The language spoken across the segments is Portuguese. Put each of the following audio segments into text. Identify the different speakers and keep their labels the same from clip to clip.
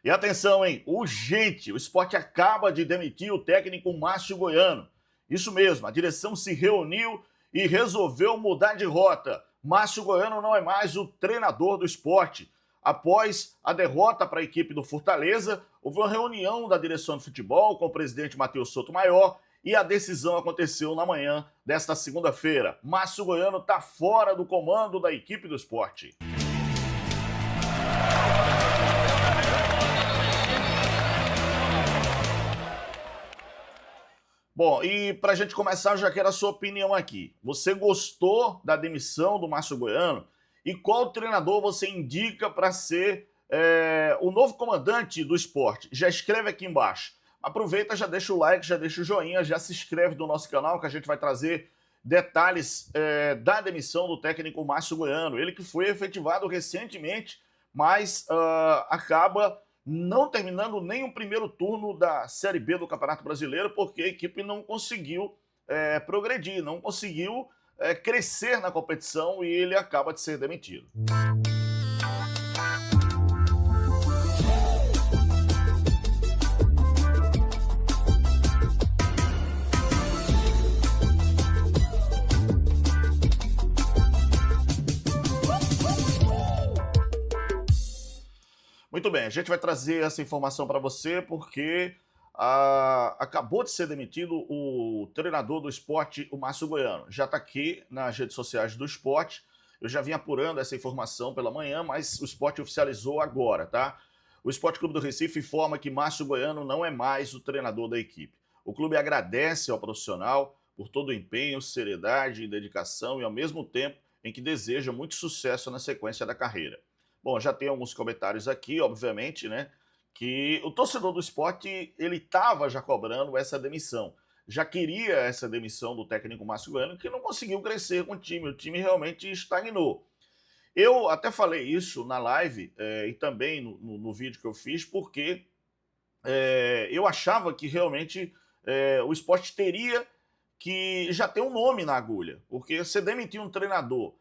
Speaker 1: E atenção, hein? Urgente! O Sport acaba de demitir o técnico Márcio Goiano. Isso mesmo, a direção se reuniu e resolveu mudar de rota. Márcio Goiano não é mais o treinador do Sport. Após a derrota para a equipe do Fortaleza, houve uma reunião da direção de futebol com o presidente Matheus Sotomayor e a decisão aconteceu na manhã desta segunda-feira. Márcio Goiano está fora do comando da equipe do Sport. Bom, e para a gente começar, eu já quero a sua opinião aqui. Você gostou da demissão do Márcio Goiano? E qual treinador você indica para ser o novo comandante do esporte? Já escreve aqui embaixo. Aproveita, já deixa o like, já deixa o joinha, já se inscreve no nosso canal que a gente vai trazer detalhes da demissão do técnico Márcio Goiano. Ele que foi efetivado recentemente, mas acaba não terminando nem o primeiro turno da Série B do Campeonato Brasileiro, porque a equipe não conseguiu progredir, não conseguiu crescer na competição e ele acaba de ser demitido. Muito bem, a gente vai trazer essa informação para você porque acabou de ser demitido o treinador do esporte, o Márcio Goiano. Já está aqui nas redes sociais do esporte. Eu já vim apurando essa informação pela manhã, mas o esporte oficializou agora, tá? O Esporte Clube do Recife informa que Márcio Goiano não é mais o treinador da equipe. O clube agradece ao profissional por todo o empenho, seriedade e dedicação e ao mesmo tempo em que deseja muito sucesso na sequência da carreira. Bom, já tem alguns comentários aqui, obviamente, né? Que o torcedor do esporte, ele estava já cobrando essa demissão. Já queria essa demissão do técnico Márcio Goiano, que não conseguiu crescer com o time realmente estagnou. Eu até falei isso na live e também no vídeo que eu fiz, porque eu achava que realmente o esporte teria que já ter um nome na agulha, porque você demitir um treinador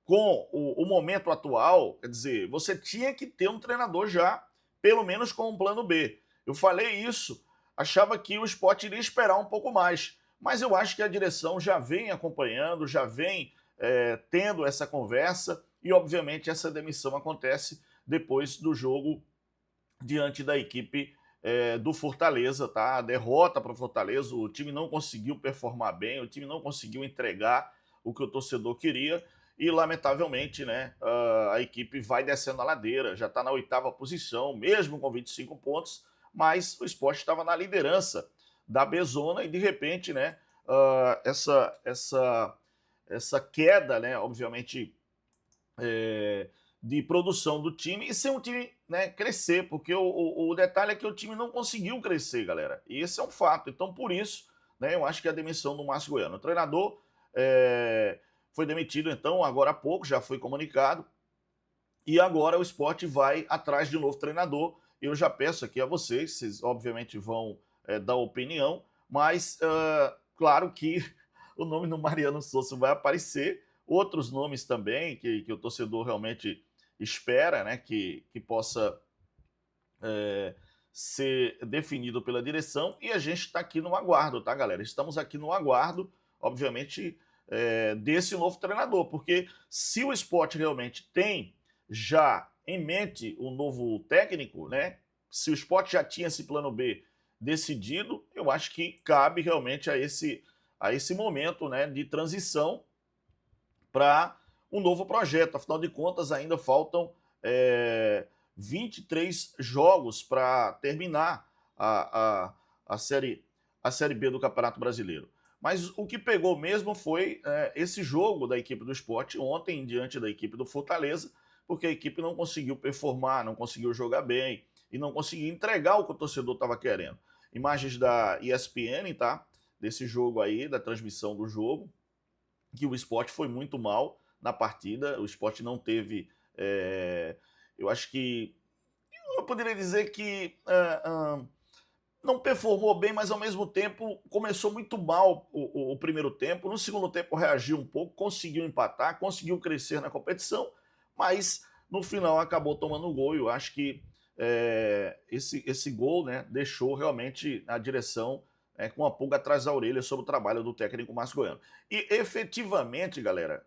Speaker 1: com o momento atual, quer dizer, você tinha que ter um treinador já, pelo menos com um plano B. Eu falei isso, achava que o Sport iria esperar um pouco mais, mas eu acho que a direção já vem acompanhando, já vem tendo essa conversa e, obviamente, essa demissão acontece depois do jogo diante da equipe do Fortaleza, tá? A derrota para o Fortaleza, o time não conseguiu performar bem, o time não conseguiu entregar o que o torcedor queria e, lamentavelmente, né, a equipe vai descendo a ladeira, já está na 8ª posição, mesmo com 25 pontos, mas o Sport estava na liderança da B-Zona e, de repente, né, essa queda, né, obviamente, de produção do time e ser um time, né, crescer, porque o detalhe é que o time não conseguiu crescer, galera, e esse é um fato. Então, por isso, né, eu acho que a demissão do Márcio Goiano. O treinador foi demitido, então, agora há pouco, já foi comunicado, e agora o Sport vai atrás de um novo treinador. Eu já peço aqui a vocês obviamente vão dar opinião, mas claro que o nome do Mariano Souza vai aparecer, outros nomes também que o torcedor realmente espera, né, que possa ser definido pela direção, e a gente está aqui no aguardo, tá, galera? Estamos aqui no aguardo, obviamente, desse novo treinador, porque se o Sport realmente tem já em mente o novo técnico, né? Se o Sport já tinha esse plano B decidido, eu acho que cabe realmente a esse momento, né, de transição para um novo projeto. Afinal de contas, ainda faltam 23 jogos para terminar a série B do Campeonato Brasileiro. Mas o que pegou mesmo foi esse jogo da equipe do Sport ontem diante da equipe do Fortaleza, porque a equipe não conseguiu performar, não conseguiu jogar bem e não conseguiu entregar o que o torcedor estava querendo. Imagens da ESPN, tá? Desse jogo aí, da transmissão do jogo, que o Sport foi muito mal na partida. O Sport não teve... eu acho que... Eu poderia dizer que não performou bem, mas ao mesmo tempo começou muito mal o primeiro tempo. No segundo tempo reagiu um pouco, conseguiu empatar, conseguiu crescer na competição, mas no final acabou tomando um gol. Eu acho que esse gol, né, deixou realmente a direção com a pulga atrás da orelha sobre o trabalho do técnico Márcio Goiano. E efetivamente, galera,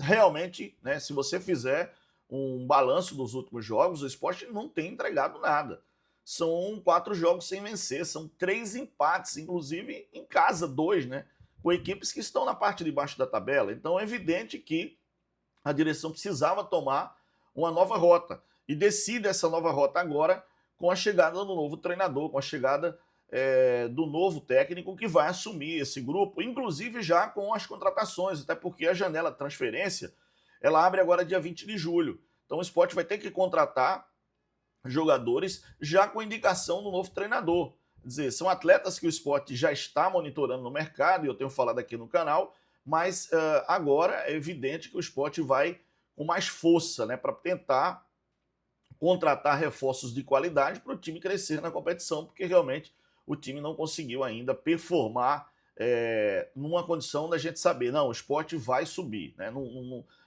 Speaker 1: realmente, né, se você fizer um balanço dos últimos jogos, o Sport não tem entregado nada. São 4 jogos sem vencer, são 3 empates, inclusive em casa, 2, né? Com equipes que estão na parte de baixo da tabela. Então é evidente que a direção precisava tomar uma nova rota. E decide essa nova rota agora com a chegada do novo treinador, com a chegada do novo técnico que vai assumir esse grupo, inclusive já com as contratações, até porque a janela de transferência ela abre agora dia 20 de julho. Então o Sport vai ter que contratar jogadores já com indicação do novo treinador. Quer dizer, são atletas que o Sport já está monitorando no mercado, e eu tenho falado aqui no canal, mas agora é evidente que o Sport vai com mais força, né, para tentar contratar reforços de qualidade para o time crescer na competição, porque realmente o time não conseguiu ainda performar numa condição da gente saber, não, o Sport vai subir. Né?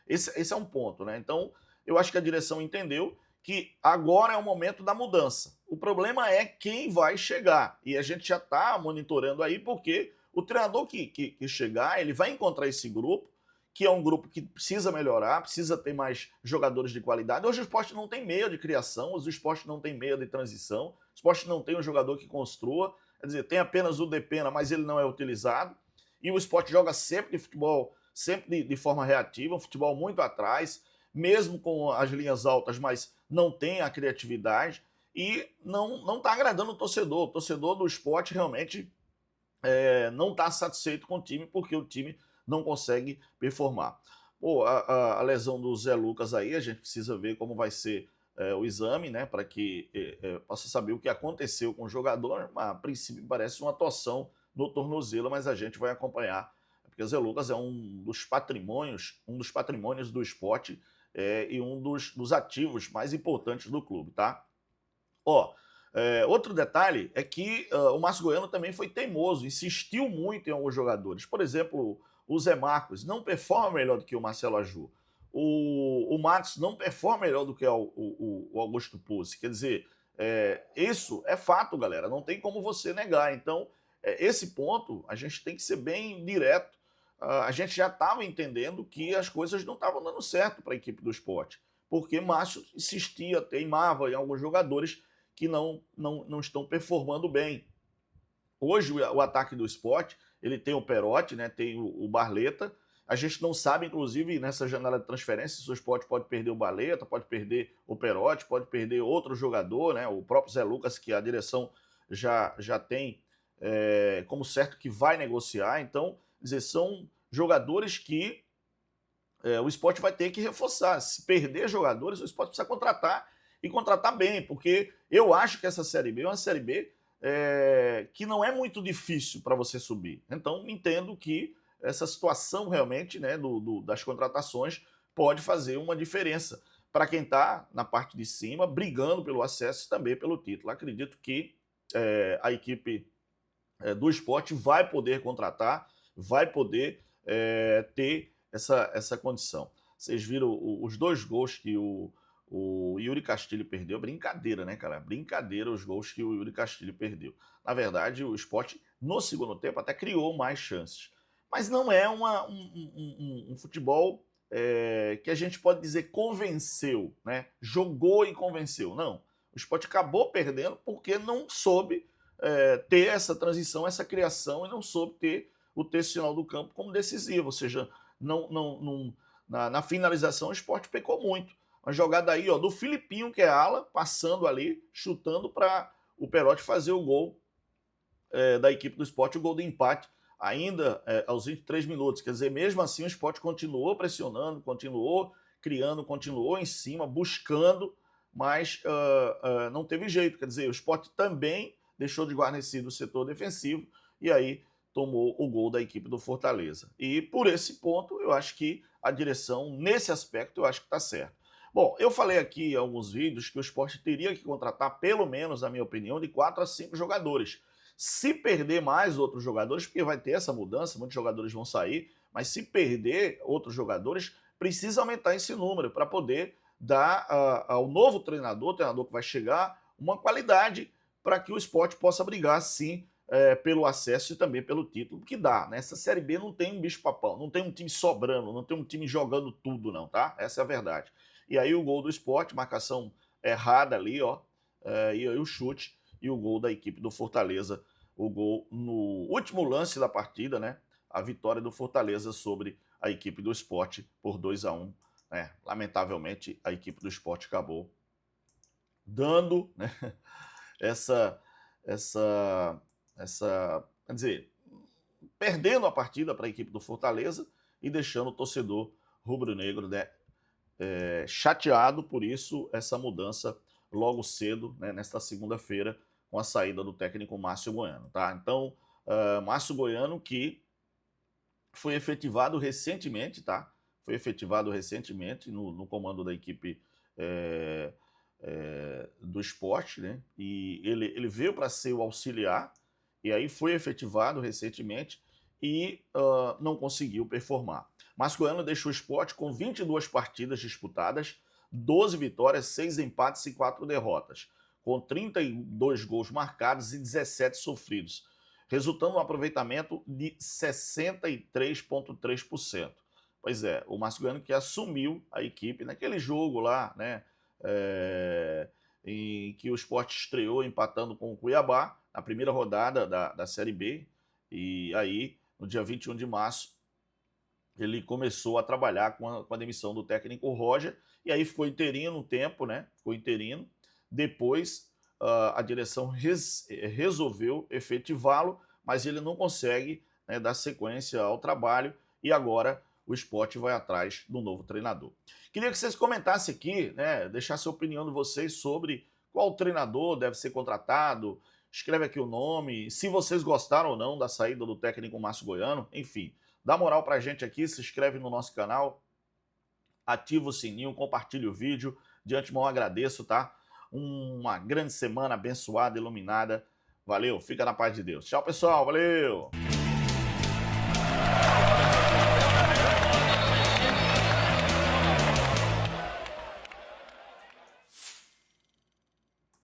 Speaker 1: Esse é um ponto. Né? Então, eu acho que a direção entendeu que agora é o momento da mudança. O problema é quem vai chegar. E a gente já está monitorando aí, porque o treinador que chegar, ele vai encontrar esse grupo, que é um grupo que precisa melhorar, precisa ter mais jogadores de qualidade. Hoje o Sport não tem meio de criação, o Sport não tem meio de transição, o Sport não tem um jogador que construa, quer dizer, tem apenas o Depena, mas ele não é utilizado. E o Sport joga sempre de futebol, sempre de forma reativa, um futebol muito atrás, mesmo com as linhas altas, mas não tem a criatividade e não está agradando o torcedor. O torcedor do Sport realmente não está satisfeito com o time, porque o time não consegue performar. Pô, a lesão do Zé Lucas aí, a gente precisa ver como vai ser o exame, né, para que possa saber o que aconteceu com o jogador. A princípio parece uma torção no tornozelo, mas a gente vai acompanhar, porque o Zé Lucas é um dos patrimônios do Sport e um dos ativos mais importantes do clube, tá? Ó, outro detalhe é que o Márcio Goiano também foi teimoso, insistiu muito em alguns jogadores. Por exemplo, o Zé Marcos não performa melhor do que o Marcelo Aju. O Matos não performa melhor do que o Augusto Pucci. Quer dizer, isso é fato, galera. Não tem como você negar. Então, esse ponto, a gente tem que ser bem direto. A gente já estava entendendo que as coisas não estavam dando certo para a equipe do Sport. Porque Márcio insistia, teimava em alguns jogadores que não estão performando bem. Hoje o ataque do Sport, ele tem o Perotti, né, tem o Barleta. A gente não sabe, inclusive, nessa janela de transferência, se o Sport pode perder o Barleta, pode perder o Perotti, pode perder outro jogador, né, o próprio Zé Lucas, que a direção já tem como certo que vai negociar. Então, dizer, são jogadores que o Sport vai ter que reforçar. Se perder jogadores, o Sport precisa contratar e contratar bem, porque eu acho que essa Série B é uma Série B que não é muito difícil para você subir. Então, entendo que essa situação realmente, né, das contratações pode fazer uma diferença para quem está na parte de cima, brigando pelo acesso e também pelo título. Acredito que a equipe do Sport vai poder contratar, vai poder ter essa condição. Vocês viram os 2 gols que o Yuri Castilho perdeu? Brincadeira, né, cara? Brincadeira os gols que o Yuri Castilho perdeu. Na verdade, o Sport, no segundo tempo, até criou mais chances. Mas não é um futebol que a gente pode dizer convenceu, né? Jogou e convenceu. Não. O Sport acabou perdendo porque não soube ter essa transição, essa criação, e não soube ter o terço final do campo como decisivo. Ou seja, na finalização o Sport pecou muito. Uma jogada aí, ó, do Filipinho, que é ala, passando ali, chutando para o Perotti fazer o gol da equipe do Sport, o gol de empate, ainda aos 23 minutos. Quer dizer, mesmo assim o Sport continuou pressionando, continuou criando, continuou em cima, buscando, mas não teve jeito. Quer dizer, o Sport também deixou de guarnecer o setor defensivo e aí tomou o gol da equipe do Fortaleza. E por esse ponto, eu acho que a direção, nesse aspecto, eu acho que está certo. Bom, eu falei aqui em alguns vídeos que o Sport teria que contratar, pelo menos, na minha opinião, de 4 a 5 jogadores. Se perder mais outros jogadores, porque vai ter essa mudança, muitos jogadores vão sair, mas se perder outros jogadores, precisa aumentar esse número para poder dar ao novo treinador, o treinador que vai chegar, uma qualidade para que o Sport possa brigar, sim, pelo acesso e também pelo título, que dá. Nessa Série B não tem um bicho-papão, não tem um time sobrando, não tem um time jogando tudo, não, tá? Essa é a verdade. E aí o gol do Sport, marcação errada ali, ó, e aí o chute e o gol da equipe do Fortaleza, o gol no último lance da partida, né? A vitória do Fortaleza sobre a equipe do Sport por 2-1. Né? Lamentavelmente, a equipe do Sport acabou dando, né, essa, quer dizer, perdendo a partida para a equipe do Fortaleza e deixando o torcedor rubro-negro, né, chateado por isso, essa mudança logo cedo, né, nesta segunda-feira, com a saída do técnico Márcio Goiano. Tá? Então, Márcio Goiano, que foi efetivado recentemente, tá? Foi efetivado recentemente no comando da equipe do Sport, né? E ele veio para ser o auxiliar, e aí foi efetivado recentemente e não conseguiu performar. Márcio Goiano deixou o Sport com 22 partidas disputadas, 12 vitórias, 6 empates e 4 derrotas, com 32 gols marcados e 17 sofridos, resultando um aproveitamento de 63,3%. Pois é, o Márcio Goiano que assumiu a equipe naquele jogo lá, né, em que o Sport estreou empatando com o Cuiabá, na primeira rodada da Série B, e aí, no dia 21 de março, ele começou a trabalhar com a demissão do técnico Roger, e aí ficou interino um tempo, né? Ficou interino. Depois a direção resolveu efetivá-lo, mas ele não consegue, né, dar sequência ao trabalho, e agora o Sport vai atrás do novo treinador. Queria que vocês comentassem aqui, né, deixassem a opinião de vocês sobre qual treinador deve ser contratado, escreve aqui o nome, se vocês gostaram ou não da saída do técnico Márcio Goiano, enfim. Dá moral pra gente aqui, se inscreve no nosso canal, ativa o sininho, compartilha o vídeo. De antemão agradeço, tá? Uma grande semana abençoada, iluminada. Valeu, fica na paz de Deus. Tchau, pessoal, valeu!